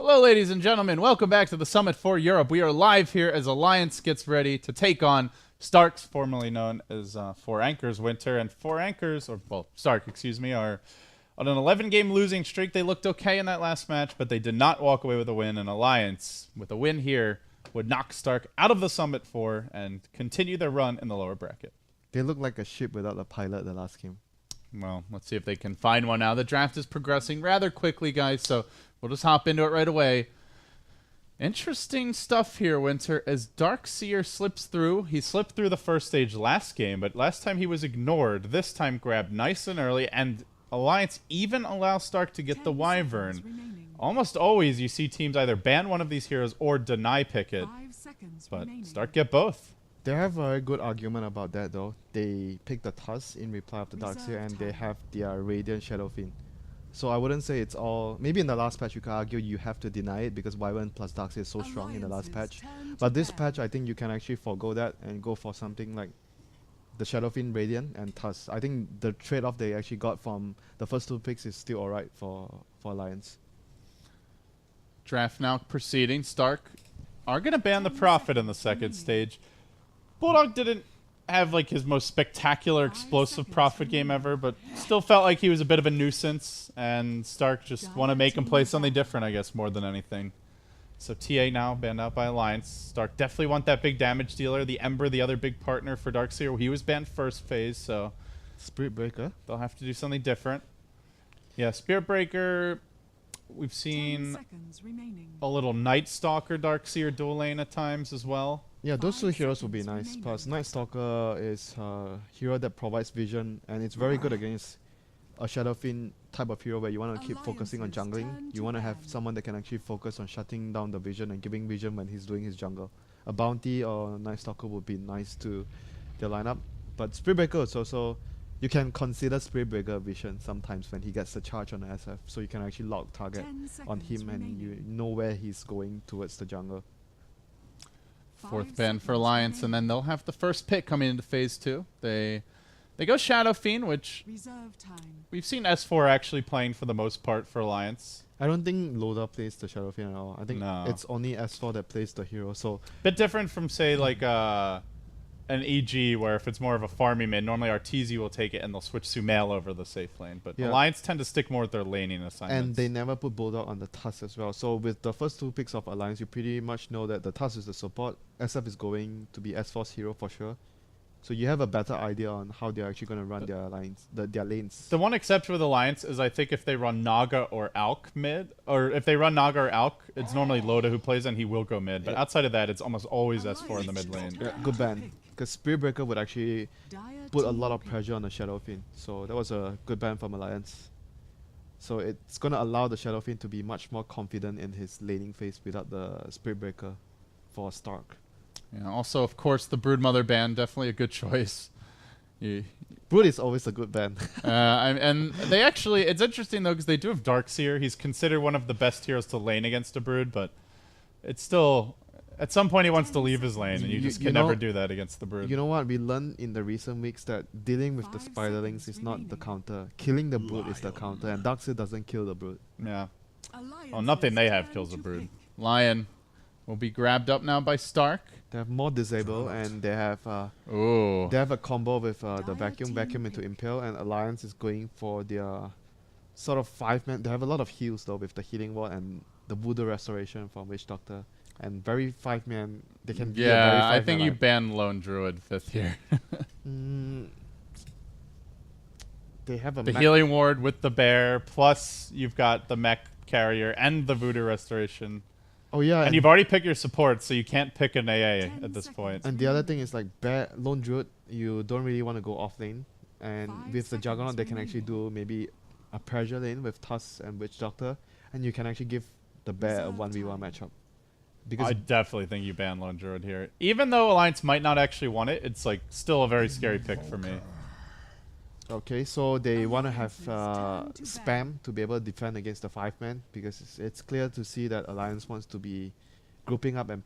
Hello, ladies and gentlemen. Welcome back to the Summit for Europe. We are live here as Alliance gets ready to take on Starks, formerly known as Four Anchors WinteR. And Four Anchors, or, well, Stark, excuse me, are on an 11-game losing streak. They looked okay in that last match, but they did not walk away with a win. And Alliance, with a win here, would knock Stark out of the Summit 4 and continue their run in the lower bracket. They look like a ship without a pilot the last game. Well, let's see if they can find one now. The draft is progressing rather quickly, guys, so we'll just hop into it right away. Interesting stuff here, WinteR, as Darkseer slips through. He slipped through the first stage last game, but last time he was ignored. This time grabbed nice and early, and Alliance even allows Stark to get the Wyvern. Almost always you see teams either ban one of these heroes or deny pick it, but Stark get both. They have a good argument about that though. They pick the Tusk in reply of the Darkseer and they have their Radiant Shadowfiend. So I wouldn't say it's all... Maybe in the last patch you could argue you have to deny it because Wyvern plus Darkseer is so strong in the last patch. But this patch I think you can actually forego that and go for something like the Shadowfiend, Radiant and Tusk. I think the trade-off they actually got from the first two picks is still alright for Alliance. Draft now proceeding. Stark are going to ban the Prophet in the second stage. Bulldog didn't have like his most spectacular explosive Prophet game ever, but still felt like he was a bit of a nuisance, and Stark just want to make him play something different, I guess, more than anything. So TA now banned out by Alliance. Stark definitely want that big damage dealer. The Ember, the other big partner for Darkseer, he was banned first phase, so Spirit Breaker. They'll have to do something different. Yeah, Spirit Breaker. We've seen a little Night Stalker Darkseer dual lane at times as well. Yeah, those two heroes will be nice. Plus, Night Stalker is a hero that provides vision, and it's very good against a Shadowfiend type of hero where you want to keep focusing on jungling. You want to have someone that can actually focus on shutting down the vision and giving vision when he's doing his jungle. A Bounty or Night Stalker would be nice to their lineup. But Spirit Breaker is also... You can consider Spirit Breaker vision sometimes when he gets a charge on the SF, so you can actually lock target on him and you know where he's going towards the jungle. Fourth ban for Alliance, and then they'll have the first pick coming into phase 2. They go Shadowfiend, which we've seen S4 actually playing for the most part for Alliance. I don't think Loda plays the Shadowfiend at all. I think it's only S4 that plays the hero. So bit different from say like an EG, where if it's more of a farming mid, normally Arteezy will take it and they'll switch Sumail over the safe lane. But Alliance tend to stick more with their laning assignments. And they never put Bulldog on the Tusk as well. So with the first two picks of Alliance, you pretty much know that the Tusk is the support. SF is going to be S4's hero for sure. So you have a better idea on how they're actually going to run their lines, their lanes. The one exception with Alliance is I think if they run Naga or Alk mid, or if they run Naga or Alk, it's normally Loda who plays and he will go mid. But outside of that, it's almost always S4 in the mid lane. Yeah, good ban. Because Spirit Breaker would actually put a lot of pressure on the Shadowfiend. So that was a good ban from Alliance. So it's going to allow the Shadowfiend to be much more confident in his laning phase without the Spirit Breaker for Stark. Yeah, also, of course, the Broodmother ban, definitely a good choice. Brood is always a good ban. And they actually, it's interesting though, because they do have Darkseer. He's considered one of the best heroes to lane against a Brood, but it's still, at some point he wants to leave his lane, and you just can never do that against the Brood. You know what? We learned in the recent weeks that dealing with the Spiderlings is not the counter. Killing the Brood is the counter, and Darkseer doesn't kill the Brood. Yeah. Oh, nothing they have kills a Brood. Lion will be grabbed up now by Stark. They have more disable, and they have a combo with the vacuum into Impale, and Alliance is going for their sort of 5-man. They have a lot of heals though with the healing wall and the Voodoo Restoration from Witch Doctor, and very 5-man. They can I think you ban Lone Druid 5th here. They have the healing ward with the bear, plus you've got the mech carrier and the Voodoo Restoration. Oh yeah, and you've already picked your support, so you can't pick an AA at this point. And the other thing is like Lone Druid, you don't really want to go off lane, and with the Juggernaut they can actually do maybe a pressure lane with Tusk and Witch Doctor, and you can actually give the bear a 1v1 matchup. Because I definitely think you ban Lone Druid here. Even though Alliance might not actually want it, it's like still a very scary pick for me. Okay, so they want to have spam to be able to defend against the 5-man, because it's clear to see that Alliance wants to be grouping up and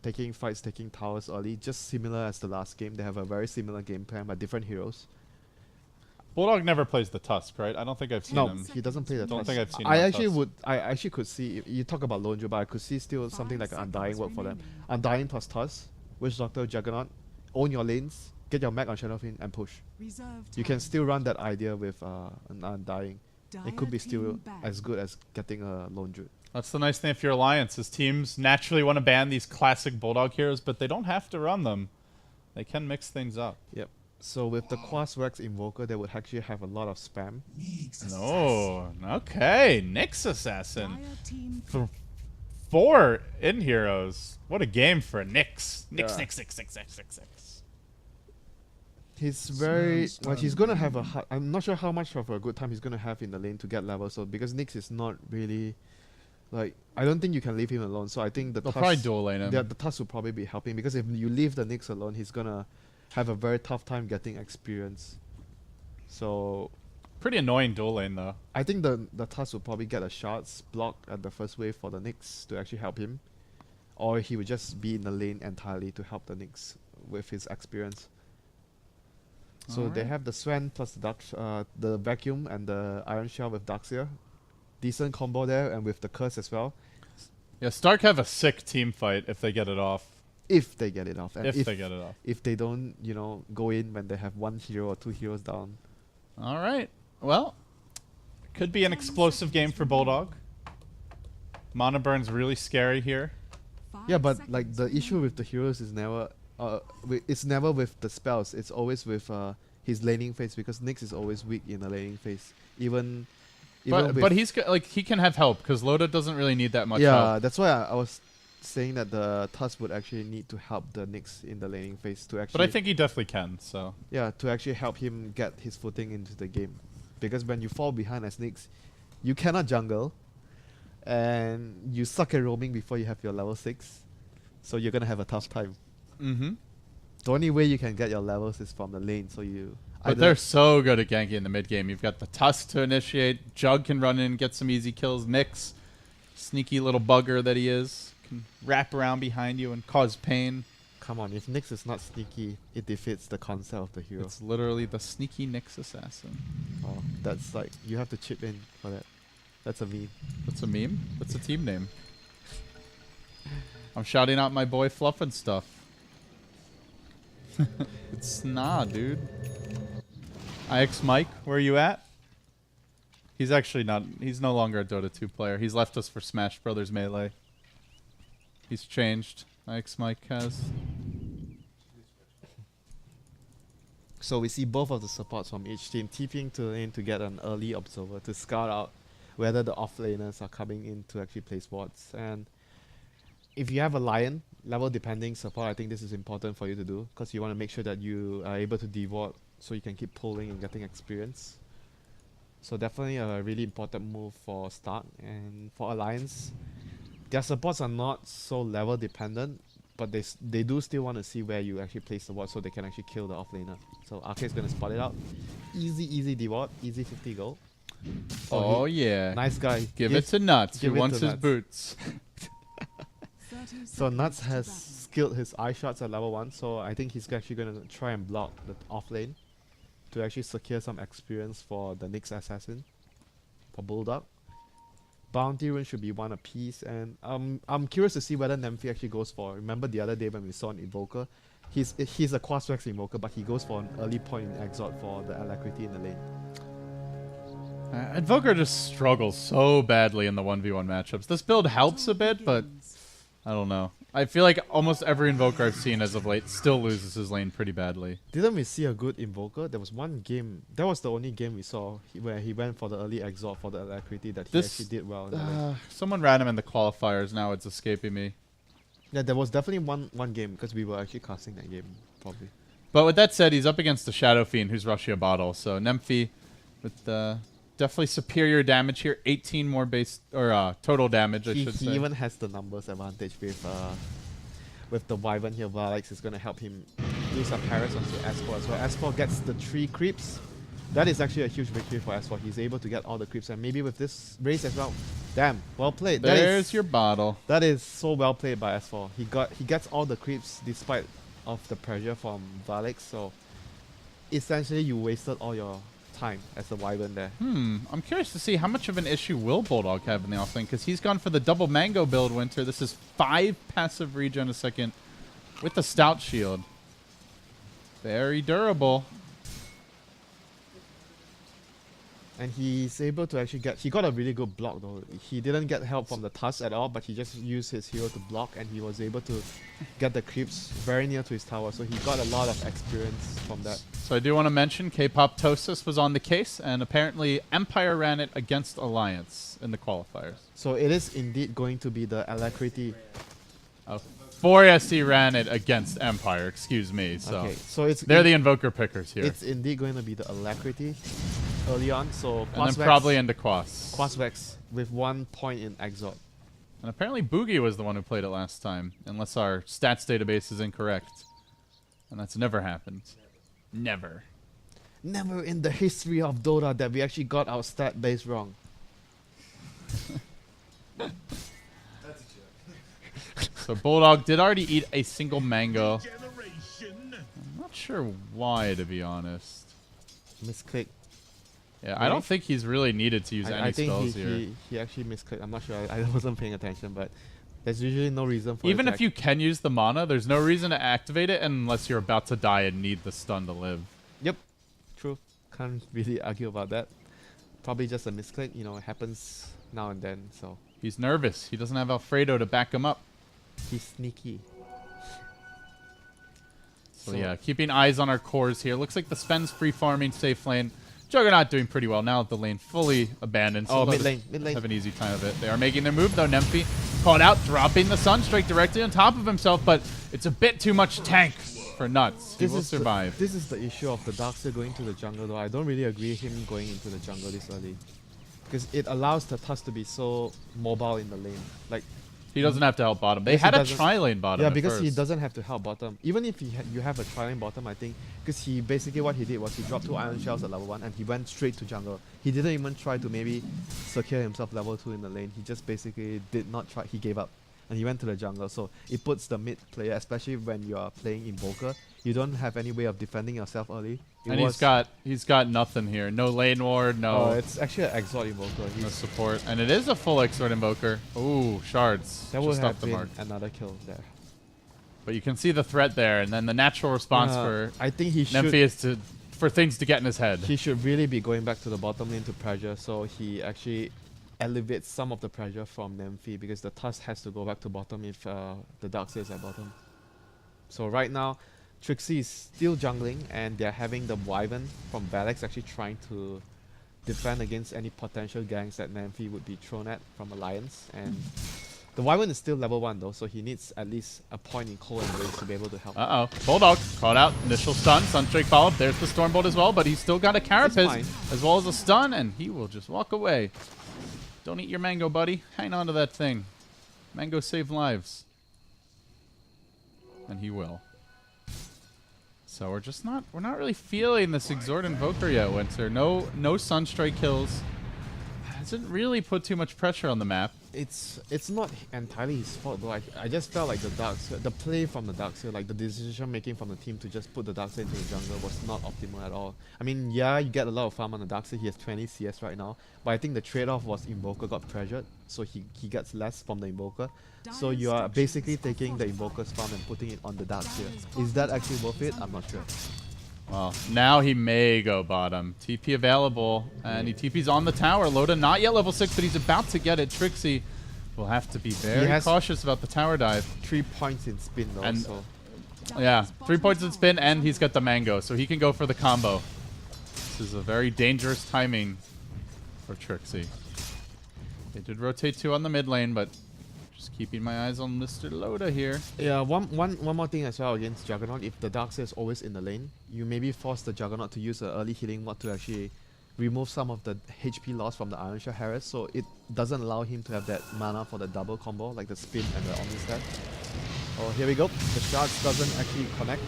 taking fights, taking towers early, just similar as the last game. They have a very similar game plan but different heroes. Bulldog never plays the Tusk, right? I don't think I've seen No, him. he doesn't play the Don't Tusk. think I've seen him I on actually Tusk. would. I actually could see. You talk about Lone Ju, but I could see still something like an Undying work for them. Undying plus Tusk, Witch Doctor, Juggernaut, own your lanes, get your mech on Shadowfiend, and push. You can still run that idea with an Undying. It could be still as good as getting a Lone Ju. That's the nice thing if you're Alliance, is teams naturally want to ban these classic Bulldog heroes, but they don't have to run them. They can mix things up. Yep. So with the Quas Rex Invoker, they would actually have a lot of spam. No. Okay. Nyx Assassin. 4 in heroes. What a game for Nyx. Nyx. He's very like he's gonna have a hard, I'm not sure how much of a good time he's gonna have in the lane to get level. So because Nyx is not really like, I don't think you can leave him alone. So I think the They'll Tusk, probably dual lane him. the Tusk will probably be helping, because if you leave the Nyx alone, he's gonna have a very tough time getting experience. So Pretty annoying dual lane though. I think the Tusk will probably get a shards block at the first wave for the Nyx to actually help him, or he would just be in the lane entirely to help the Nyx with his experience. So they have the Sven plus the Vacuum and the Iron Shell with Darkseer. Decent combo there, and with the Curse as well. Yeah, Stark have a sick team fight if they get it off. If they get it off. And If they get it off. If they don't, go in when they have 1 hero or 2 heroes down. All right. Well, could be an explosive game for Bulldog. Mana Burn's really scary here. Yeah, but like the issue with the heroes is never it's never with the spells. It's always with his laning phase, because Nyx is always weak in the laning phase. But he can have help, because Loda doesn't really need that much yeah, help. that's why I was saying that the Tusk would actually need to help the Nyx in the laning phase to actually. But I think he definitely can. So yeah, to actually help him get his footing into the game, because when you fall behind as Nyx, you cannot jungle, and you suck at roaming before you have your level 6, so you're gonna have a tough time. Mm-hmm. The only way you can get your levels is from the lane, so you. But they're so good at ganking in the mid game. You've got the Tusk to initiate. Jug can run in and get some easy kills. Nyx, sneaky little bugger that he is, can wrap around behind you and cause pain. Come on, if Nyx is not sneaky, it defeats the concept of the hero. It's literally the sneaky Nyx assassin. Oh, that's like, you have to chip in for that. That's a meme. That's a meme? That's a team name. I'm shouting out my boy Fluff and stuff. It's nah, dude. IX Mike, where are you at? He's actually not. He's no longer a Dota 2 player. He's left us for Smash Brothers Melee. He's changed. IX Mike has. So we see both of the supports from each team TPing to lane to get an early observer to scout out whether the offlaners are coming in to actually place wards. And if you have a Lion, level depending support, I think this is important for you to do, because you want to make sure that you are able to deward so you can keep pulling and getting experience. So definitely a really important move for Stark. And for Alliance, their supports are not so level dependent, but they do still want to see where you actually place the ward so they can actually kill the offlaner. So Arcade's going to spot it out. Easy deward, easy 50 gold. Oh yeah. Nice guy. Give it to Nuts. He give it wants to his Nuts. boots. So Nuts has skilled his eye shots at level 1, so I think he's actually going to try and block the off lane to actually secure some experience for the Nyx assassin, for Bulldog. Bounty rune should be 1 apiece, and I'm curious to see whether Nymphy actually goes for. Remember the other day when we saw an Invoker? He's a Quas Rex Invoker, but he goes for an early point in Exalt for the alacrity in the lane. Invoker just struggles so badly in the 1v1 matchups. This build helps a bit, but I don't know. I feel like almost every Invoker I've seen as of late still loses his lane pretty badly. Didn't we see a good Invoker? There was one game, that was the only game we saw where he went for the early Exalt for the alacrity that he actually did well in the lane. Someone ran him in the qualifiers, now it's escaping me. Yeah, there was definitely one game, because we were actually casting that game, probably. But with that said, he's up against the Shadow Fiend who's rushing a bottle, so Nymphy with definitely superior damage here. 18 more base or total damage, I should say. He even has the numbers advantage with the Wyvern here. Alex is going to help him do some parries onto S4 as well. S4 gets the 3 creeps. That is actually a huge victory for S4. He's able to get all the creeps, and maybe with this race as well. Damn, well played. There's your bottle. That is so well played by S4. He gets all the creeps despite of the pressure from Valix. So essentially, you wasted all your time as the Wyvern there. I'm curious to see how much of an issue will Bulldog have in the offlane, because he's gone for the double mango build, WinteR. This is 5 passive regen a second with the stout shield. Very durable. And he's able to actually he got a really good block though. He didn't get help from the Tusk at all, but he just used his hero to block, and he was able to get the creeps very near to his tower. So he got a lot of experience from that. So I do want to mention K-Pop Tosis was on the case, and apparently Empire ran it against Alliance in the qualifiers. So it is indeed going to be the Alacrity. 4SC ran it against Empire, excuse me. So, okay, so they're the Invoker pickers here. It's indeed going to be the Alacrity early on. So and then probably into Quas. Quasvex with 1 point in Exort. And apparently Boogie was the one who played it last time, unless our stats database is incorrect. And that's never happened. Never. Never in the history of Dota that we actually got our stat base wrong. So Bulldog did already eat a single mango. I'm not sure why, to be honest. Misclick. Yeah, I don't think he's really needed to use any spells here. He actually misclicked. I'm not sure. I wasn't paying attention, but there's usually no reason for Even if you can use the mana, there's no reason to activate it unless you're about to die and need the stun to live. Yep. True. Can't really argue about that. Probably just a misclick. You know, it happens now and then. So he's nervous. He doesn't have Alfredo to back him up. He's sneaky. So yeah, keeping eyes on our cores here. Looks like the Sven's free farming safe lane. Juggernaut doing pretty well now with the lane fully abandoned. So mid lane. Have an easy time of it. They are making their move though. Nemphy called out, dropping the Sunstrike directly on top of himself, but it's a bit too much tank for Nuts. He will survive. This is the issue of the Darkseer going to the jungle though. I don't really agree with him going into the jungle this early, because it allows the Tusk to be so mobile in the lane. Like, he doesn't have to help bottom. They had a tri-lane bottom. Yeah, because he doesn't have to help bottom. Even if you have a tri-lane bottom, I think, because he basically what he did was he dropped 2 iron shells at level 1 and he went straight to jungle. He didn't even try to maybe secure himself level 2 in the lane. He just basically did not try. He gave up and he went to the jungle. So it puts the mid player, especially when you are playing Invoker, you don't have any way of defending yourself early. And he's got nothing here. No lane ward, no... Oh, it's actually an Exort Invoker. No support. And it is a full Exort Invoker. Ooh, shards. That would have been another kill there. But you can see the threat there, and then the natural response for I think he Nemphy is for things to get in his head. He should really be going back to the bottom lane to pressure, so he actually elevates some of the pressure from Nemphy, because the Tusk has to go back to bottom if the Darkseer is at bottom. So right now, Trixie is still jungling, and they're having the Wyvern from Valex actually trying to defend against any potential ganks that Nemphy would be thrown at from Alliance. And the Wyvern is still level 1 though, so he needs at least a point in cold embrace to be able to help. Bulldog caught out. Initial stun. Sunstrike follow-up. There's the Stormbolt as well, but he's still got a Carapace as well as a stun, and he will just walk away. Don't eat your mango, buddy. Hang on to that thing. Mango save lives. And he will. So we're not really feeling this Exort Invoker yet, WinteR. No Sunstrike kills. Hasn't really put too much pressure on the map. It's not entirely his fault though. I just felt like the play from the Darkseer, like the decision making from the team to just put the Darkseer into the jungle was not optimal at all. I mean, yeah, you get a lot of farm on the Darkseer. He has 20 CS right now, but I think the trade-off was Invoker got pressured, so he gets less from the Invoker. So you are basically taking the Invoker's farm and putting it on the Darkseer. Is that actually worth it? I'm not sure. Well, now he may go bottom. TP available, and he TP's on the tower. Loda not yet level 6, but he's about to get it. Trixie will have to be very cautious about the tower dive. 3 points in spin though, and so. Yeah, 3 points in spin, and he's got the mango, so he can go for the combo. This is a very dangerous timing for Trixie. They did rotate 2 on the mid lane, but just keeping my eyes on Mr. Loda here. Yeah, one more thing as well against Juggernaut. If the Darkseer is always in the lane, you maybe force the Juggernaut to use an early healing mod to actually remove some of the HP loss from the Iron Shell Harris, so it doesn't allow him to have that mana for the double combo, like the spin and the Omni Stab. Oh, here we go. The shards doesn't actually connect.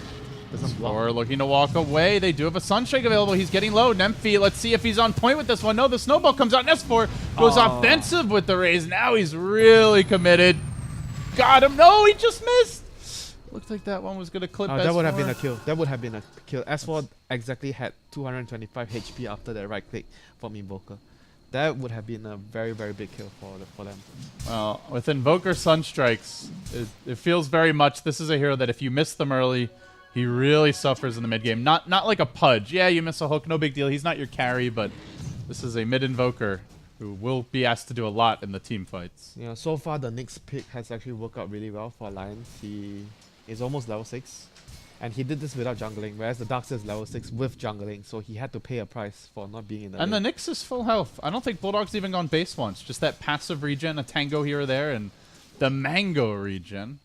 Doesn't block. Or looking to walk away. They do have a Sunstrike available. He's getting low. Nemphy, let's see if he's on point with this one. No, the snowball comes out. S4 goes offensive with the raise. Now he's really committed. Got him. No, he just missed. Looked like that one was going to clip That would have been S4. a kill. That would have been a kill. S4 exactly had 225 HP after that right click from Invoker. That would have been a very, very big kill for them. Well, with Invoker Sunstrikes, it feels very much this is a hero that if you miss them early, he really suffers in the mid game. Not like a Pudge. Yeah, you miss a hook, no big deal. He's not your carry, but this is a mid Invoker who will be asked to do a lot in the team fights. Yeah, so far the Nyx pick has actually worked out really well for Alliance. He is almost level 6. And he did this without jungling, whereas the Darkseer is level 6 with jungling, so he had to pay a price for not being in the And lane. the Nyx is full health. I don't think Bulldog's even gone base once. Just that passive regen, a tango here or there, and the mango regen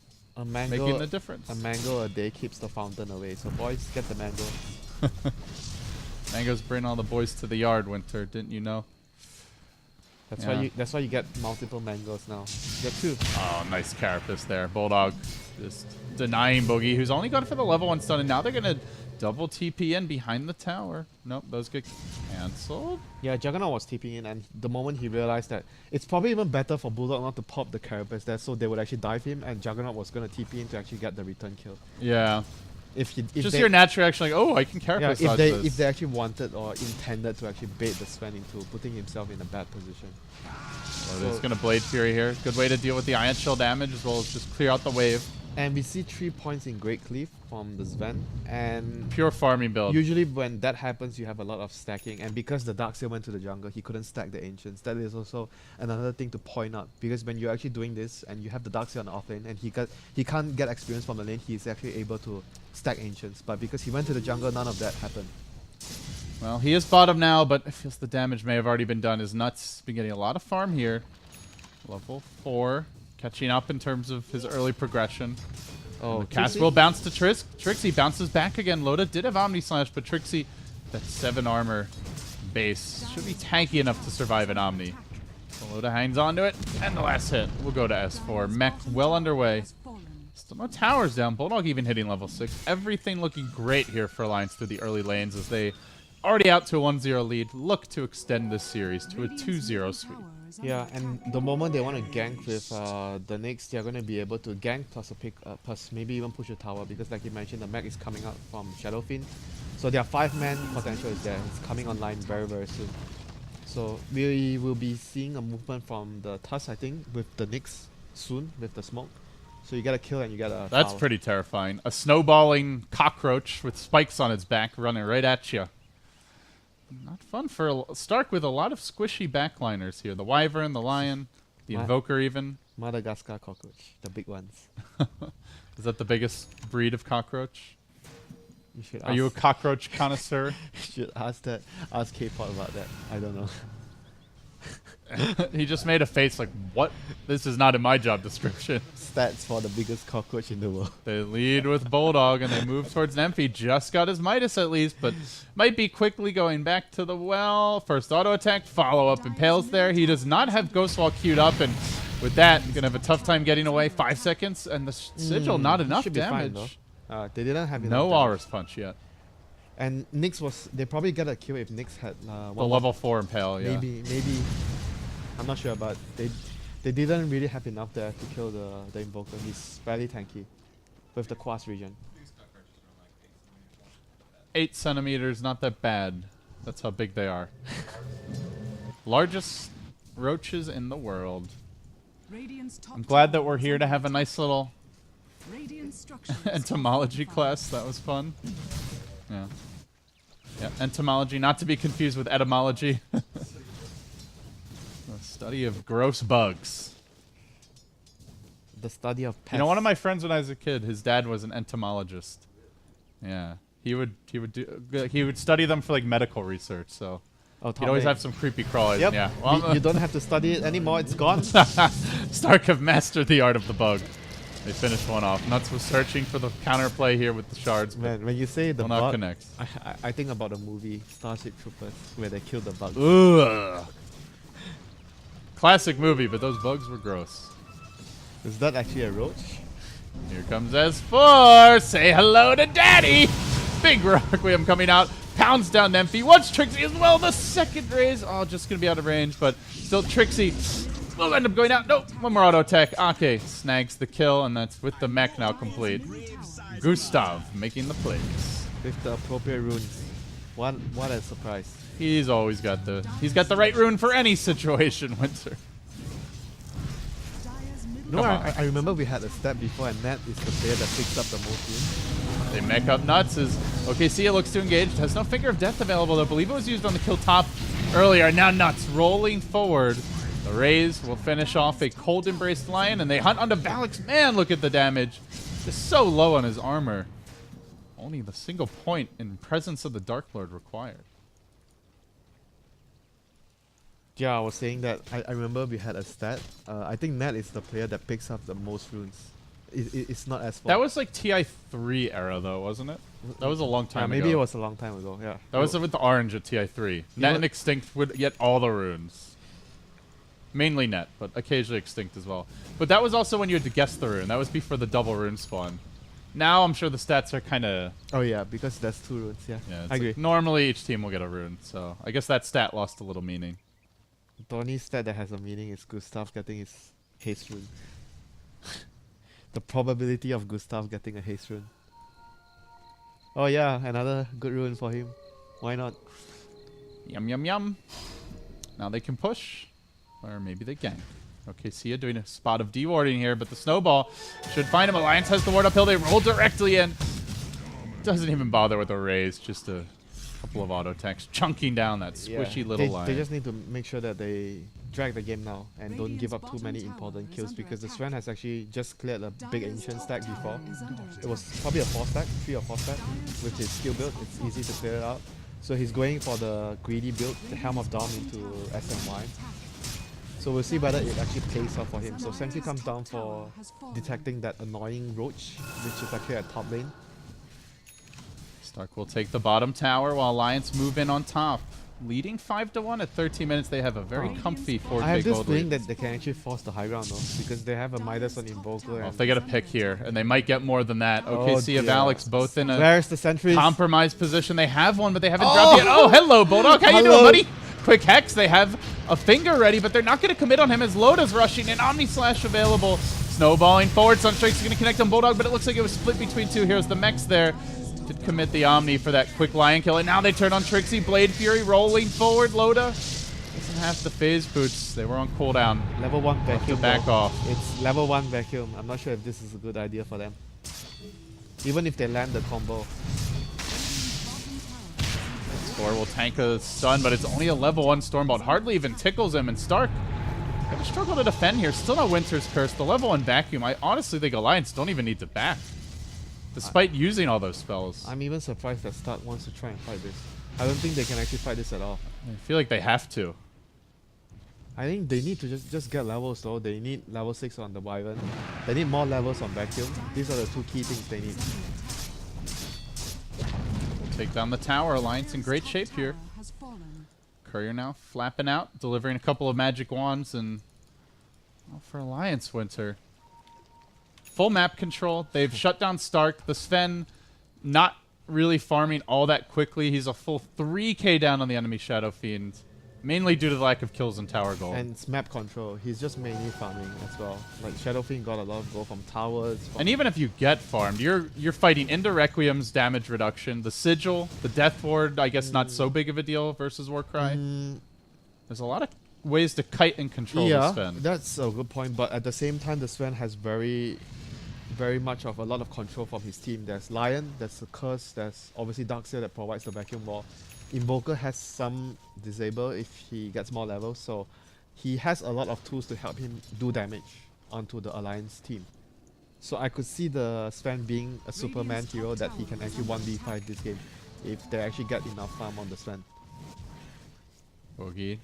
making the difference. A mango a day keeps the fountain away, so boys, get the mango. Mangoes bring all the boys to the yard, WinteR, didn't you know? That's why you get multiple mangoes now. You get 2. Oh, nice carapace there. Bulldog just denying Boogie, who's only gone for the level 1 stun, and now they're going to double TP in behind the tower. Nope, those get cancelled. Yeah, Juggernaut was TPing in, and the moment he realized that it's probably even better for Bulldog not to pop the carapace there, so they would actually dive him, and Juggernaut was going to TP in to actually get the return kill. Yeah. If just your natural reaction, like, oh, I can carapace dodge this. If they actually wanted or intended to actually bait the Sven into putting himself in a bad position. Oh, they're just going to Blade Fury here. Good way to deal with the Ion Shell damage as well as just clear out the wave. And we see 3 points in Great Cleave from the Sven. And pure farming build. Usually when that happens, you have a lot of stacking. And because the Darkseer went to the jungle, he couldn't stack the Ancients. That is also another thing to point out. Because when you're actually doing this and you have the Darkseer on the offlane and he can't get experience from the lane, he's actually able to stack Ancients. But because he went to the jungle, none of that happened. Well, he is bottom now, but it feels the damage may have already been done. His Nuts been getting a lot of farm here. Level 4. Catching up in terms of his early progression. Oh, Cast will bounce to Trixie bounces back again. Loda did have Omni Slash, but Trixie, that 7 armor base, should be tanky enough to survive an Omni. So Loda hangs on to it, and the last hit will go to S4. Mech well underway. Still no towers down. Bulldog even hitting level 6. Everything looking great here for Alliance through the early lanes as they already out to a 1-0 lead. Look to extend this series to a 2-0 sweep. Yeah, and the moment they want to gank with the Nyx, they're going to be able to gank plus a pick, plus maybe even push a tower because, like you mentioned, the mech is coming out from Shadowfiend. So their 5-man potential is there. It's coming online very, very soon. So we will be seeing a movement from the Tusk, I think, with the Nyx soon with the smoke. So you get a kill and you get a That's tower. pretty terrifying. A snowballing cockroach with spikes on its back running right at you. Not fun for Stark with a lot of squishy backliners here. The Wyvern, the Lion, the Invoker even. Madagascar cockroach, the big ones. Is that the biggest breed of cockroach? You should Are you a cockroach connoisseur? You should ask K-pop about that. I don't know. He just made a face like, what? This is not in my job description. Stats for the biggest cockroach in the world. They lead with Bulldog and they move towards Nymphy. Just got his Midas at least, but might be quickly going back to the well. First auto attack, follow up impales there. He does not have Ghost Wall queued up, and with that, gonna have a tough time getting away. 5 seconds, and the Sigil not enough damage. Fine, they didn't have enough No damage. Walrus Punch yet. And Nyx was, they probably get a kill if Nyx had The level 4 impale, yeah. Maybe, I'm not sure, but they didn't really have enough there to kill the Invoker. He's fairly tanky with the Quas region. 8 centimeters, not that bad. That's how big they are. Largest roaches in the world. I'm glad that we're here to have a nice little entomology class. That was fun. Yeah. Yeah, entomology, not to be confused with etymology. The study of gross bugs. The study of pests. You know, one of my friends when I was a kid, his dad was an entomologist. Yeah. He would study them for like medical research, so he'd always have some creepy crawlers. Yep. Yeah. Well, you don't have to study it anymore, it's gone. Stark have mastered the art of the bug. They finished one off. Nuts was searching for the counterplay here with the shards. Man, when you say the will not bug, connect. I think about the movie Starship Troopers where they killed the bug. Ugh. Classic movie, but those bugs were gross. Is that actually a roach? Here comes S4. Say hello to Daddy. Big Requiem coming out. Pounds down Nymphy. Watch Trixie as well. The second raise. Oh, just going to be out of range, but still Trixie will end up going out. Nope, one more auto tech. Ake snags the kill, and that's with the mech now complete. Gustav making the plays. With the appropriate runes. What a surprise. He's always got the right rune for any situation, WinteR. No, I remember we had a stat before, and Nat is the player that picks up the most runes. They mech up nuts as OKC looks to engage. Has no Finger of Death available, though. I believe it was used on the kill top earlier. Now nuts rolling forward. The Rays will finish off a Cold Embraced Lion, and they hunt onto Valix. Man, look at the damage. Just so low on his armor. Only the single point in presence of the Dark Lord required. Yeah, I was saying that I remember we had a stat. I think Nat is the player that picks up the most runes. It's not as far. That was like TI3 era, though, wasn't it? That was a long time ago. Maybe it was a long time ago, yeah. That was with the orange at TI3. Net and Extinct would get all the runes. Mainly Net, but occasionally Extinct as well. But that was also when you had to guess the rune. That was before the double rune spawn. Now I'm sure the stats are kind of... Oh yeah, because that's 2 runes, yeah. I agree. Like normally each team will get a rune, so I guess that stat lost a little meaning. The only stat that has a meaning is Gustav getting his haste rune. The probability of Gustav getting a haste rune. Oh yeah, another good rune for him. Why not? Yum yum yum. Now they can push. Or maybe they gank. Okay, Sia doing a spot of dewarding here, but the snowball should find him. Alliance has the ward uphill. They roll directly in. Doesn't even bother with a raise. Just a couple of auto attacks chunking down that squishy little line. They just need to make sure that they drag the game now and don't give up too many important kills, because the Sven has actually just cleared a big ancient stack before. It was probably a 4 stack, 3 or 4 stack with his skill build. It's easy to clear it out. So he's going for the greedy build, the Helm of Dawn into SMY. So we'll see whether it actually plays off for him. So Sentry comes down for detecting that annoying roach, which is actually at top lane. Stark will take the bottom tower while Alliance move in on top. Leading 5-1 at 13 minutes. They have a very comfy 4K gold lead. I have this feeling that they can actually force the high ground though, because they have a Midas on Invoker. Well, if they get a pick here, and they might get more than that. OKC and Alex both in a Where's the sentries? Compromised position. They have one, but they haven't dropped yet. Oh, hello, Bulldog. How you doing, buddy? Quick Hex. They have a finger ready, but they're not going to commit on him as Loda's rushing in. Omni Slash available. Snowballing forward. Sunstrike's going to connect on Bulldog, but it looks like it was split between 2 heroes. The mech's there. Did commit the Omni for that quick Lion kill, and now they turn on Trixie. Blade Fury rolling forward. Loda doesn't have the phase boots. They were on cooldown. Level 1 vacuum. To back off. It's level 1 vacuum. I'm not sure if this is a good idea for them. Even if they land the combo. Score will tank a stun, but it's only a level 1 Stormbolt. Hardly even tickles him, and Stark gonna struggle to defend here. Still not WinteR's Curse. The level 1 vacuum. I honestly think Alliance don't even need to back, despite using all those spells. I'm even surprised that Stark wants to try and fight this. I don't think they can actually fight this at all. I feel like they have to. I think they need to just get levels though. They need level 6 on the Wyvern. They need more levels on Vacuum. These are the 2 key things they need. We'll take down the tower. Alliance in great shape here. Courier now flapping out, delivering a couple of magic wands, and well, for Alliance, WinteR. Full map control. They've shut down Stark. The Sven not really farming all that quickly. He's a full 3k down on the enemy Shadow Fiend, mainly due to the lack of kills in tower gold. And it's map control. He's just mainly farming as well. Like Shadow Fiend got a lot of gold from towers. And even if you get farmed, you're fighting into Requiem's damage reduction. The Sigil, the Death Ward, I guess not so big of a deal versus Warcry. There's a lot of ways to kite and control the Sven. That's a good point. But at the same time, the Sven has very much of a lot of control from his team. There's Lion, there's a Curse, there's obviously Darkseer that provides the vacuum wall. Invoker has some disable if he gets more levels, so he has a lot of tools to help him do damage onto the Alliance team. So I could see the Sven being a Superman hero that he can actually 1v5 this game if they actually get enough farm on the Sven. Boogie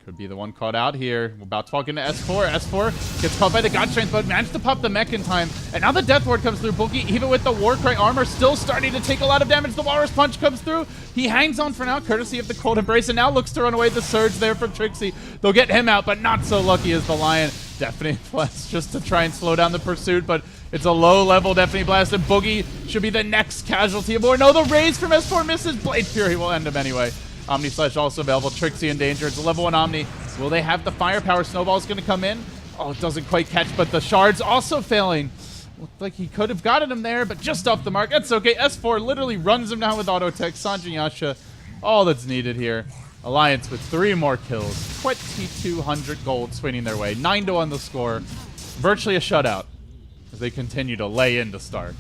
could be the one caught out here. We're about to walk into S4. S4 gets caught by the God Strength, but managed to pop the mech in time. And now the Death Ward comes through. Boogie, even with the Warcry armor, still starting to take a lot of damage. The Walrus Punch comes through. He hangs on for now, courtesy of the Cold Embrace, and now looks to run away. The Surge there from Trixie. They'll get him out, but not so lucky as the Lion. Deafening Blast just to try and slow down the pursuit, but it's a low-level Deafening Blast, and Boogie should be the next casualty aboard. No, the raise from S4 misses. Blade Fury will end him anyway. Omni Slash also available. Trixie in danger. It's a level 1 Omni. Will they have the firepower? Snowball's going to come in. Oh, it doesn't quite catch, but the shards also failing. Looked like he could have gotten him there, but just off the mark. That's okay. S4 literally runs him down with auto tech. Sanjin Yasha, all that's needed here. Alliance with 3 more kills. 2,200 gold swinging their way. 9-1 the score. Virtually a shutout as they continue to lay into Stark.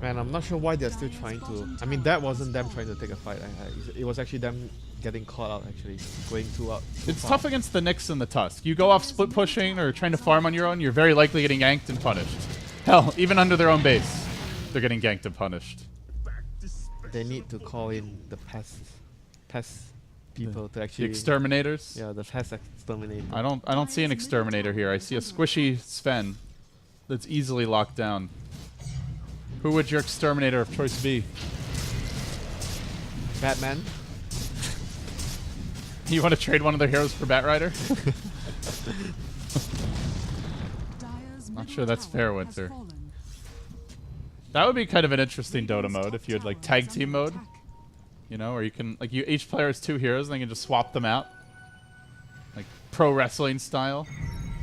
Man, I'm not sure why they're still trying to. I mean, that wasn't them trying to take a fight. It was actually them getting caught out, actually. Going too out. It's tough against the Nyx and the Tusk. You go off split pushing or trying to farm on your own, you're very likely getting ganked and punished. Hell, even under their own base, they're getting ganked and punished. They need to call in the pest people to actually... The exterminators? Yeah, the pest exterminator. I don't see an exterminator here. I see a squishy Sven that's easily locked down. Who would your exterminator of choice be? Batman? You want to trade one of their heroes for Batrider? Not sure that's fair, WinteR. That would be kind of an interesting Dota mode if you had like tag team mode. You know, where you can like each player has 2 heroes and they can just swap them out. Like pro wrestling style.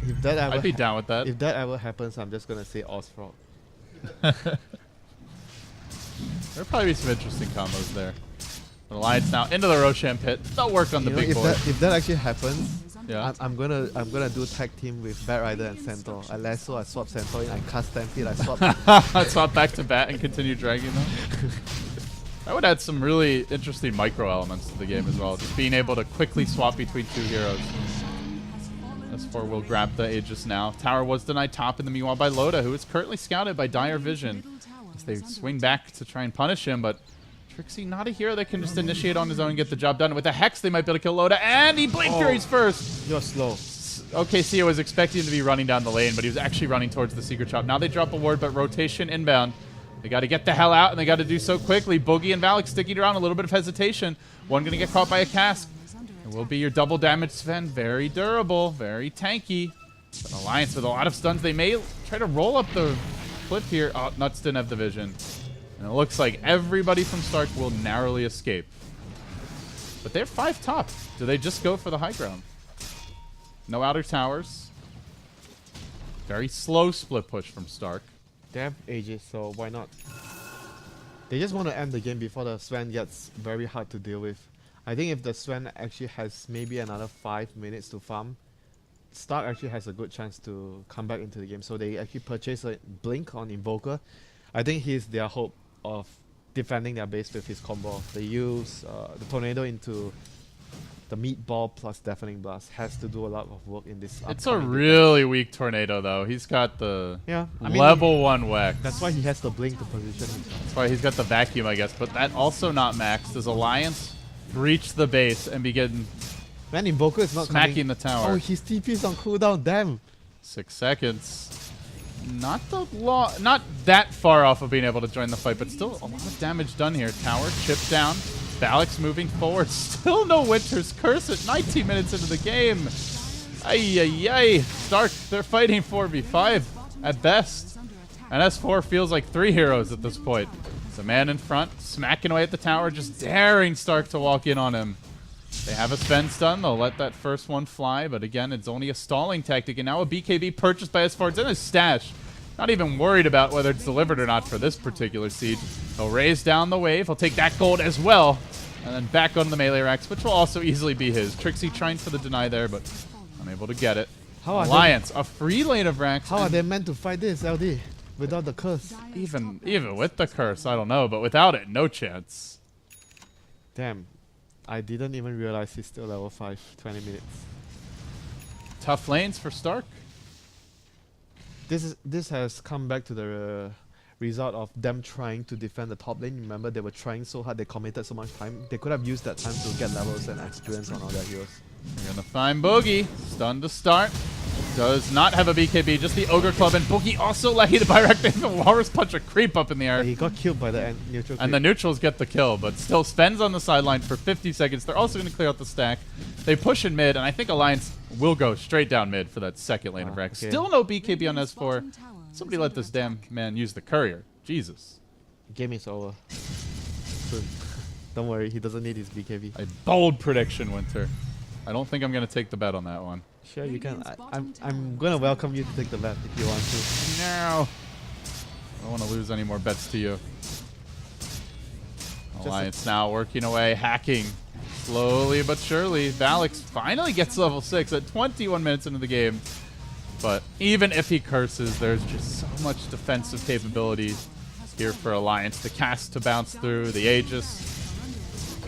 If that ever I'd be down with that. If that ever happens, I'm just gonna say Osfrog. There'll probably be some interesting combos there. Alliance now into the Roshan pit. They'll work on the big boy. If that actually happens, yeah. I'm gonna do tag team with Batrider and Centaur. I lasso, I swap Centaur in, I cast Stampede, I swap. I swap back to bat and continue dragging them. That would add some really interesting micro elements to the game as well. Just being able to quickly swap between 2 heroes. S4 will grab the Aegis now. Tower was denied top in the meanwhile by Loda, who is currently scouted by Dire Vision. As they swing back to try and punish him, but Trixie not a hero that can just initiate on his own and get the job done. With a Hex, they might be able to kill Loda, and he Blade Furies first. You're slow. Okay, Sia was expecting him to be running down the lane, but he was actually running towards the Secret Shop. Now they drop a ward, but rotation inbound. They got to get the hell out, and they got to do so quickly. Boogie and Valak sticking around, a little bit of hesitation. One going to get caught by a cask. It will be your double damage Sven. Very durable, very tanky. An Alliance with a lot of stuns. They may try to roll up the cliff here. Oh, Nuts didn't have the vision. And it looks like everybody from Stark will narrowly escape. But they're 5 top. Do they just go for the high ground? No outer towers. Very slow split push from Stark. They have Aegis, so why not? They just want to end the game before the Sven gets very hard to deal with. I think if the Sven actually has maybe another 5 minutes to farm, Stark actually has a good chance to come back into the game. So they actually purchase a Blink on Invoker. I think he's their hope of defending their base with his combo. They use the Tornado into the Meatball plus Deafening Blast. Has to do a lot of work in this. It's a really weak Tornado, though. He's got the level 1 Wex. That's why he has the Blink to position himself. That's why he's got the Vacuum, I guess. But that also not maxed. Does Alliance breach the base and begin Man, Invoker is not smacking the tower? Oh, his TP's on cooldown, damn. 6 seconds. Not that far off of being able to join the fight, but still a lot of damage done here. Tower chipped down. Valak's moving forward. Still no WinteR's Curse at 19 minutes into the game. Ay. Stark, they're fighting 4v5 at best. And S4 feels like 3 heroes at this point. The man in front, smacking away at the tower, just daring Stark to walk in on him. They have a Sven stun. They'll let that first one fly, but again, it's only a stalling tactic. And now a BKB purchased by S4. It's in his stash. Not even worried about whether it's delivered or not for this particular siege. He'll raise down the wave. He'll take that gold as well. And then back on the melee racks, which will also easily be his. Trixie trying for the deny there, but unable to get it. Alliance, a free lane of racks. How are they meant to fight this, LD? Without the curse? Even with the curse, I don't know. But without it, no chance. Damn. I didn't even realize he's still level 5, 20 minutes. Tough lanes for Stark. This has come back to the result of them trying to defend the top lane. Remember, they were trying so hard, they committed so much time. They could have used that time to get levels and experience on all their heroes. They're gonna find Boogie. Stun to start. Does not have a BKB, just the Ogre Club. And Boogie also lucky to Byrack. They have a Walrus Punch a creep up in the air. He got killed by the neutral. And the neutrals get the kill, but still Sven's on the sideline for 50 seconds. They're also going to clear out the stack. They push in mid, and I think Alliance will go straight down mid for that second lane of Rex. Okay. Still no BKB on S4. Somebody let this damn man use the courier. Jesus. Game is over. Soon. Don't worry, he doesn't need his BKB. A bold prediction, WinteR. I don't think I'm going to take the bet on that one. Sure, you can. I'm gonna welcome you to take the bet if you want to. No. I don't want to lose any more bets to you. Alliance now working away, hacking. Slowly but surely. Valix finally gets level 6 at 21 minutes into the game. But even if he curses, there's just so much defensive capability here for Alliance. The cast to bounce through, the Aegis,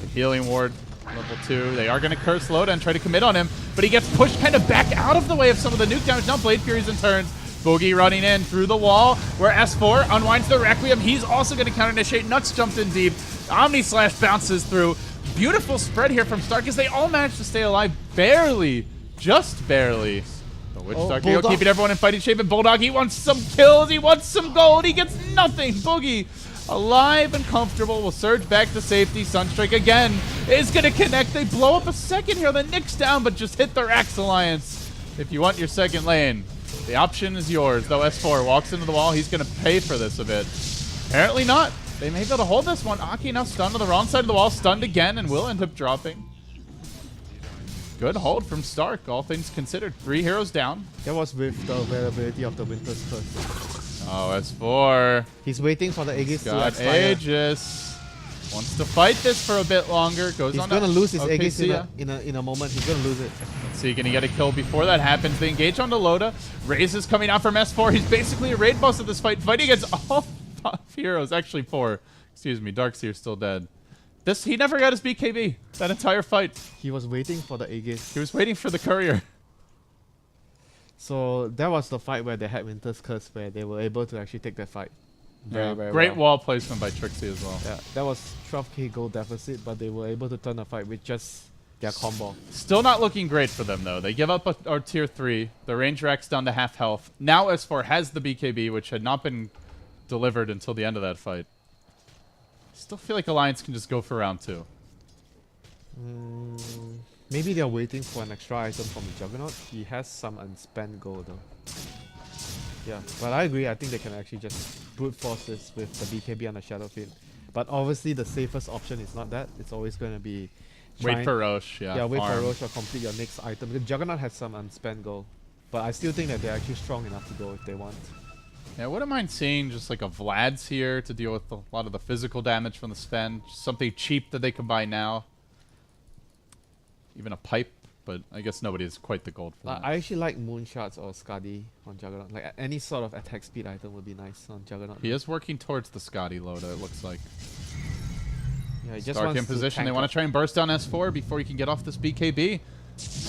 the healing ward, level 2. They are going to curse Loda and try to commit on him, but he gets pushed kind of back out of the way of some of the nuke damage. Now Blade Furies and turns. Boogie running in through the wall, where S4 unwinds the Requiem. He's also going to counter-initiate. Nux jumped in deep. Omni Slash bounces through. Beautiful spread here from Stark as they all manage to stay alive. Barely. Just barely. But Witch Stark keeping everyone in fighting shape. And Bulldog, he wants some kills. He wants some gold. He gets nothing. Boogie, alive and comfortable, will surge back to safety. Sunstrike again is going to connect. They blow up a second here. The Nyx down, but just hit the Rax Alliance. If you want your second lane, the option is yours. Though S4 walks into the wall, he's going to pay for this a bit. Apparently not. They may be able to hold this one. Aki now stunned on the wrong side of the wall, stunned again, and will end up dropping. Good hold from Stark, all things considered. 3 heroes down. That was with the availability of the Winter's Curse. Oh, S4. He's waiting for the Aegis to Got expire. Aegis. Wants to fight this for a bit longer. Goes He's on. gonna lose his Aegis Okcia. in a moment. He's gonna lose it. Let's see, can he get a kill before that happens? They engage onto Loda. Raze is coming out from S4. He's basically a raid boss of this fight, fighting against all 5 heroes. Actually 4. Excuse me, Darkseer's still dead. He never got his BKB that entire fight. He was waiting for the Aegis. He was waiting for the courier. So that was the fight where they had Winter's Curse, where they were able to actually take that fight. Very Great well. wall placement by Trixie as well. Yeah, that was 12k gold deficit, but they were able to turn the fight with just their combo. Still not looking great for them, though. They give up our tier 3. The range rack's down to half health. Now S4 has the BKB, which had not been delivered until the end of that fight. Still feel like Alliance can just go for round 2. Maybe they're waiting for an extra item from the Juggernaut. He has some unspent gold though. Yeah, but I agree. I think they can actually just brute force this with the BKB on the Shadow Field. But obviously the safest option is not that. It's always going to be Wait for Roche, yeah. Yeah, wait farm. for Roche or complete your next item. The Juggernaut has some unspent gold. But I still think that they're actually strong enough to go if they want. Yeah, I wouldn't mind seeing just like a Vlad's here to deal with a lot of the physical damage from the spend. Just something cheap that they can buy now. Even a pipe, but I guess nobody has quite the gold for that. I actually like Moonshots or Skadi on Juggernaut. Like any sort of attack speed item would be nice on Juggernaut. He is working towards the Scotty Loda, it looks like. Yeah, he just Stark wants in to position. They tank want up. to try and burst down S4 before he can get off this BKB.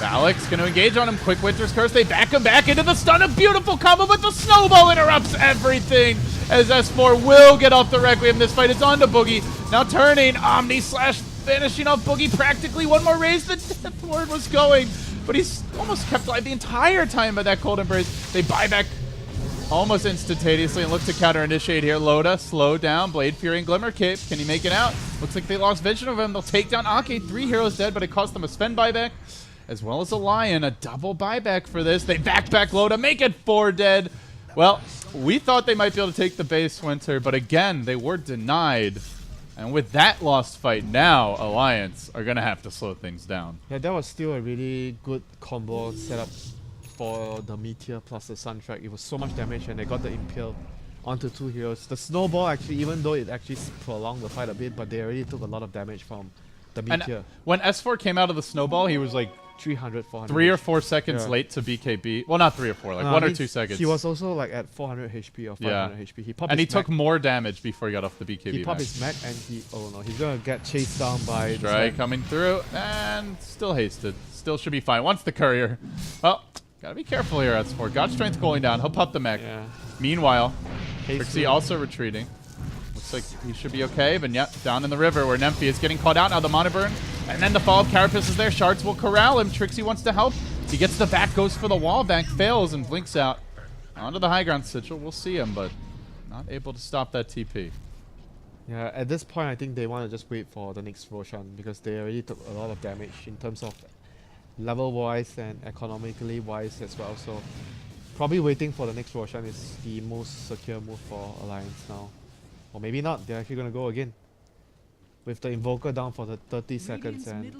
Alex going to engage on him. Quick Winter's Curse. They back him back into the stun. A beautiful combo, but the snowball interrupts everything as S4 will get off the Requiem. This fight is on to Boogie. Now turning. Omni Slash finishing off Boogie practically. One more raise. The death word was going, but he's almost kept alive the entire time by that Cold Embrace. They buy back almost instantaneously and look to counter-initiate here. Loda, slow down. Blade Fury and Glimmer Cape. Can he make it out? Looks like they lost vision of him. They'll take down Ake. 3 heroes dead, but it cost them a spend buyback, as well as a Lion. A double buyback for this. They back Loda, make it 4 dead. Well, we thought they might be able to take the base, Winter, but again, they were denied. And with that lost fight, now Alliance are going to have to slow things down. Yeah, that was still a really good combo setup for the Meteor plus the Sunstrike. It was so much damage and they got the Impale onto 2 heroes. The Snowball actually, even though it actually prolonged the fight a bit, but they already took a lot of damage from the Meteor. And when S4 came out of the Snowball, he was like 300, 400. 3 or 4 seconds Yeah. late to BKB. Well, not 3 or 4, like 1 or 2 seconds. He was also like at 400 HP or 500 HP. He popped and he his took mech. more damage before he got off the BKB. He popped mech. his mech and he, oh no, he's gonna get chased down by the Strike Sven. coming through, and still hasted. Still should be fine. Once the courier. Well, gotta be careful here, S4. God Strength going down. He'll pop the mech. Yeah. Meanwhile, Haste Trixie through. also retreating. Looks like he should be okay, but yep, down in the river where Nymphy is getting caught out. Now the Mana Burn, and then the Fall of Carapace is there. Shards will corral him. Trixie wants to help. He gets the back, goes for the wall bank, fails, and blinks out. Onto the high ground Sigil. We'll see him, but not able to stop that TP. Yeah, at this point I think they want to just wait for the next Roshan because they already took a lot of damage in terms of level wise and economically wise as well. So probably waiting for the next Roshan is the most secure move for Alliance now. Or maybe not, they're actually gonna go again. with the Invoker down for the 30 seconds. And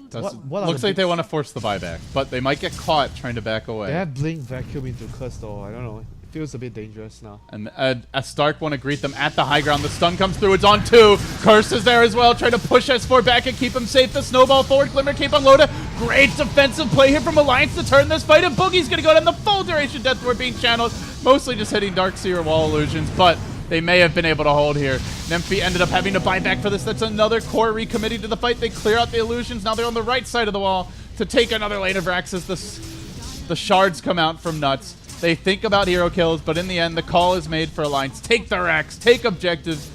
what looks like they want to force the buyback, but they might get caught trying to back away. They have Blink Vacuum into Curse though. I don't know. It feels a bit dangerous now. And as Stark want to greet them at the high ground, the stun comes through. It's on 2. Curse is there as well, trying to push S4 back and keep him safe. The snowball forward, Glimmer Cape on Loda. Great defensive play here from Alliance to turn this fight, and Boogie's going to go down the full duration Death Ward being channeled. Mostly just hitting Darkseer wall illusions, but they may have been able to hold here. Nymphy ended up having to buy back for this. That's another core recommitting to the fight. They clear out the illusions. Now they're on the right side of the wall to take another lane of Rax as the shards come out from Nuts. They think about hero kills, but in the end, the call is made for Alliance. Take the Rax, take objectives,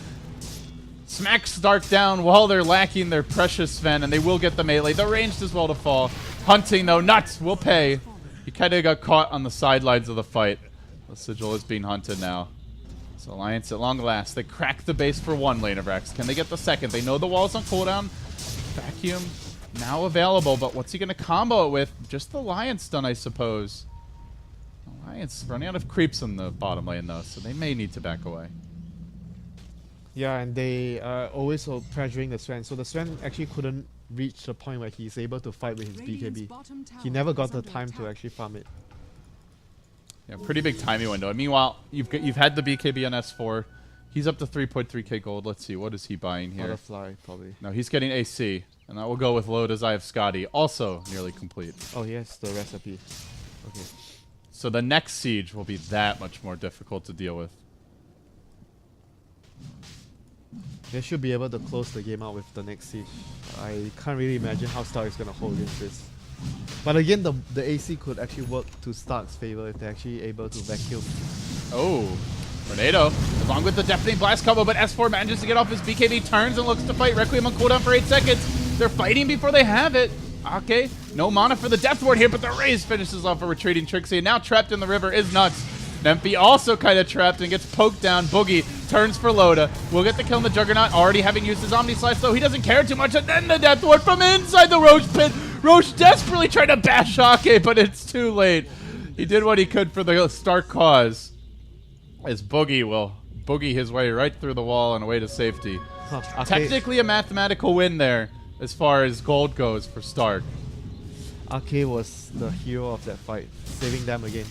smack Stark down while they're lacking their precious Sven, and they will get the melee. The ranged as well to fall. Hunting, though, Nuts will pay. He kind of got caught on the sidelines of the fight. The Sigil is being hunted now. So Alliance, at long last, they crack the base for 1 lane of Rax. Can they get the second? They know the wall's on cooldown. Vacuum now available, but what's he going to combo it with? Just the Lion stun, I suppose. Alliance running out of creeps in the bottom lane, though, so they may need to back away. Yeah, and they are always pressuring the Sven. So the Sven actually couldn't reach the point where he's able to fight with his BKB. He never got the time to actually farm it. Yeah, pretty big timing window. Meanwhile, you've had the BKB on S4. He's up to 3.3k gold. Let's see, what is he buying here? Butterfly, probably. No, he's getting AC, and that will go with Loda's Eye of Scotty, also nearly complete. Oh, yes, the recipe. Okay. So the next siege will be that much more difficult to deal with. They should be able to close the game out with the next siege. I can't really imagine how Stark is going to hold against this. But again, the AC could actually work to Stark's favor if they're actually able to vacuum. Oh, Tornado, along with the Deafening Blast combo, but S4 manages to get off his BKB, turns and looks to fight. Requiem on cooldown for 8 seconds. They're fighting before they have it. Okay, no mana for the Death Ward here, but the raise finishes off a retreating Trixie. And now trapped in the river is Nuts. Nempy also kind of trapped and gets poked down. Boogie turns for Loda. Will get the kill on the Juggernaut, already having used his Omni Slash, though he doesn't care too much. And then the Death Ward from inside the Roche pit. Roche desperately trying to bash Ake, but it's too late. He did what he could for the Stark cause. As Boogie will boogie his way right through the wall and away to safety. Technically a mathematical win there as far as gold goes for Stark. Ake was the hero of that fight, saving them again.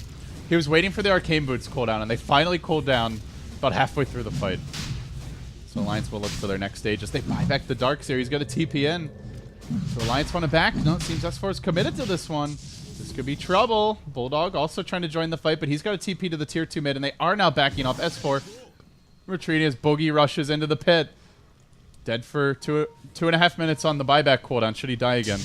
He was waiting for the Arcane Boots cooldown, and they finally cooled down about halfway through the fight. So Alliance will look for their next stage as they buy back the Darkseer. He's got a TP in. So Alliance want to back. No, it seems S4 is committed to this one. This could be trouble. Bulldog also trying to join the fight, but he's got a TP to the tier 2 mid, and they are now backing off S4. Retreating as Boogie rushes into the pit. Dead for 2.5 minutes on the buyback cooldown. Should he die again?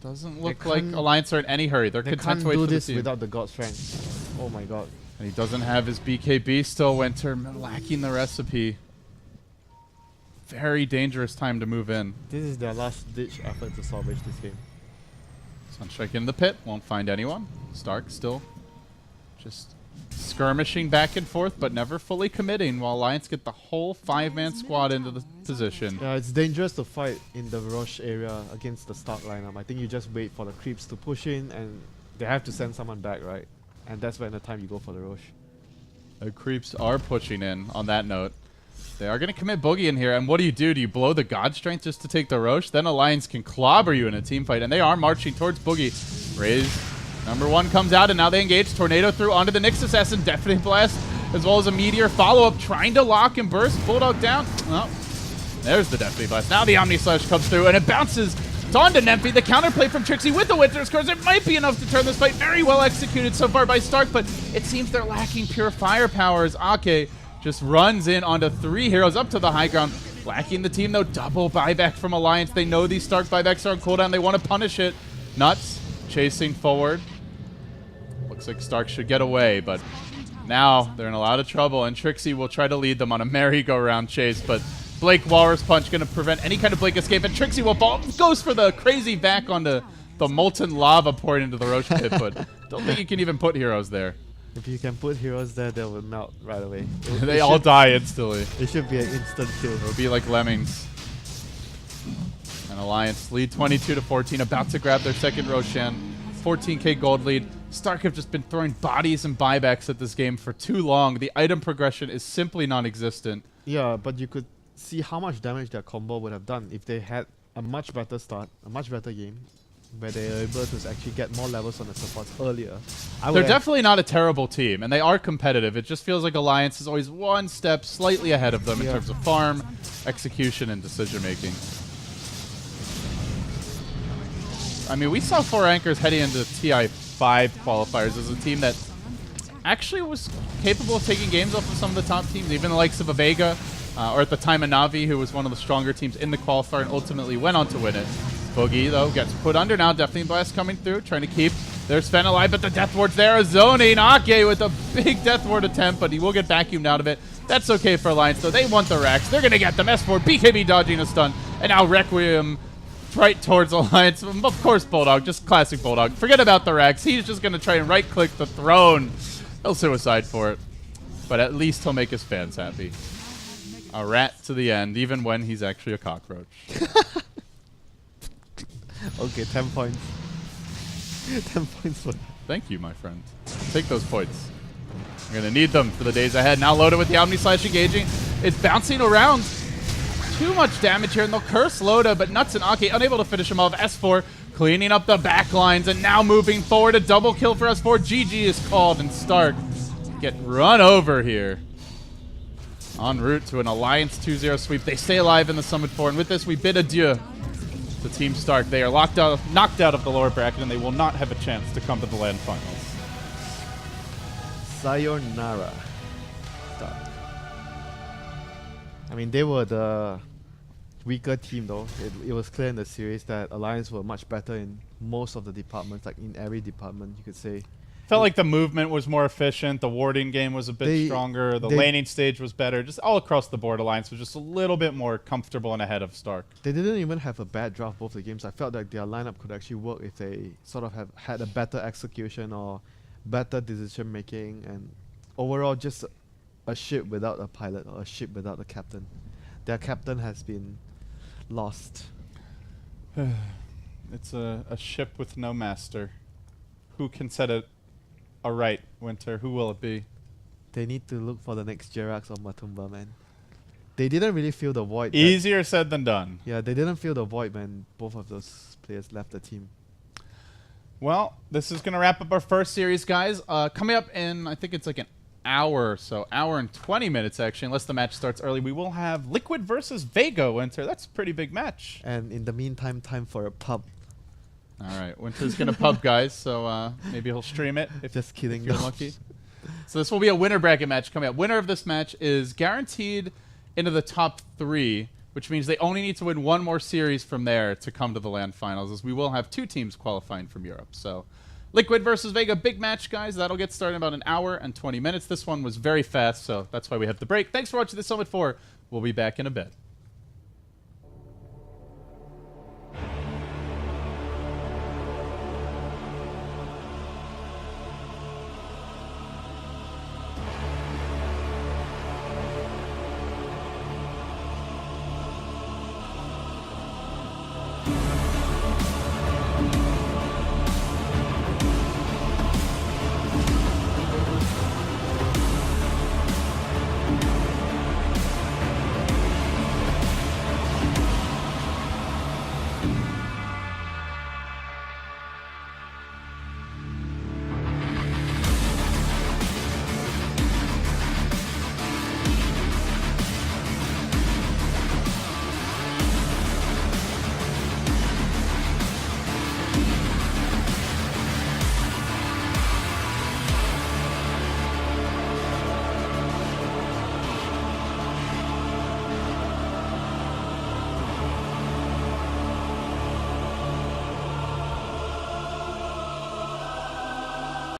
Doesn't look like Alliance are in any hurry. They're content to wait for the team. They can't do this without the God's strength. Oh my god. And he doesn't have his BKB still, WinteR, lacking the recipe. Very dangerous time to move in. This is their last ditch effort to salvage this game. Sunstrike in the pit, won't find anyone. Stark still just skirmishing back and forth, but never fully committing, while Alliance get the whole 5-man squad into the position. Yeah, it's dangerous to fight in the Roche area against the Stark lineup. I think you just wait for the creeps to push in, and they have to send someone back, right? And that's when the time you go for the Roche. The creeps are pushing in on that note. They are going to commit Boogie in here, and what do? Do you blow the God Strength just to take the Roche? Then Alliance can clobber you in a team fight, and they are marching towards Boogie. Raze, #1 comes out, and now they engage. Tornado through onto the Nyx Assassin, Deafening Blast, as well as a Meteor follow-up, trying to lock and burst. Bulldog down. Oh, there's the Deafening Blast. Now the Omni Slash comes through, and it bounces. It's on to Nempy. The counterplay from Trixie with the WinteR scores. It might be enough to turn this fight. Very well executed so far by Stark, but it seems they're lacking pure firepower as Ake just runs in onto 3 heroes up to the high ground. Lacking the team, though. Double buyback from Alliance. They know these Stark buybacks are on cooldown. They want to punish it. Nuts chasing forward. Looks like Stark should get away, but now they're in a lot of trouble, and Trixie will try to lead them on a merry-go-round chase, but Blake Walrus Punch going to prevent any kind of Blake escape, and Trixie will fall. Goes for the crazy back onto the molten lava poured into the Roche pit, but don't think you can even put heroes there. If you can put heroes there, they will melt right away. They all die instantly. It should be an instant kill. It would be like lemmings. And Alliance lead 22-14, about to grab their second Roshan. 14k gold lead. Stark have just been throwing bodies and buybacks at this game for too long. The item progression is simply non-existent. Yeah, but you could see how much damage their combo would have done if they had a much better start, a much better game, where they are able to actually get more levels on the supports earlier. They're definitely not a terrible team, and they are competitive. It just feels like Alliance is always one step slightly ahead of them in terms of farm, execution, and decision-making. I mean, we saw 4 Anchors heading into TI5 qualifiers as a team that actually was capable of taking games off of some of the top teams, even the likes of a Vega, or at the time a Na'Vi, who was one of the stronger teams in the qualifier and ultimately went on to win it. Boogie, though, gets put under now. Deafening Blast coming through, trying to keep their Sven alive, but the Death Ward's there. A zoning. Ake with a big Death Ward attempt, but he will get vacuumed out of it. That's okay for Alliance, though. They want the Rex. They're going to get them. S4, BKB dodging a stun, and now Requiem right towards Alliance. Of course, Bulldog, just classic Bulldog. Forget about the Rex. He's just going to try and right-click the throne. He'll suicide for it, but at least he'll make his fans happy. A rat to the end, even when he's actually a cockroach. Okay, 10 points. 10 points for... Thank you, my friend. Take those points. We're going to need them for the days ahead. Now loaded with the Omni Slash engaging. It's bouncing around. Too much damage here, and they'll curse Loda, but Nuts and Ake unable to finish him off. S4 cleaning up the back lines, and now moving forward. A double kill for S4. GG is called, and Stark get run over here. En route to an Alliance 2-0 sweep. They stay alive in the Summit 4, and with this, we bid adieu to Team Stark. They are knocked out of the lower bracket, and they will not have a chance to come to the LAN finals. Sayonara. Stark. I mean, they were the weaker team, though. It was clear in the series that Alliance were much better in most of the departments, like in every department, you could say. Felt like the movement was more efficient. The warding game was a bit stronger. The laning stage was better. Just all across the board, Alliance was just a little bit more comfortable and ahead of Stark. They didn't even have a bad draft both the games. I felt like their lineup could actually work if they sort of have had a better execution or better decision making, and overall just a ship without a pilot or a ship without a captain. Their captain has been lost. It's a ship with no master. Who can set it aright, WinteR? Who will it be? They need to look for the next Jerax or Matumba, man. They didn't really feel the void. Easier said than done. Yeah, they didn't feel the void when both of those players left the team. Well, this is going to wrap up our first series, guys. Coming up in, I think it's like an hour or so, hour and 20 minutes, actually, unless the match starts early, we will have Liquid versus Vega, WinteR. That's a pretty big match. And in the meantime, time for a pub. All right, WinteR's going to pub, guys, so maybe he'll stream it if, Just kidding. if you're lucky. So this will be a winner bracket match coming up. Winner of this match is guaranteed into the top 3, which means they only need to win one more series from there to come to the LAN finals, as we will have 2 teams qualifying from Europe. So Liquid versus Vega, big match, guys. That'll get started in about an hour and 20 minutes. This one was very fast, so that's why we have the break. Thanks for watching this Summit 4. We'll be back in a bit.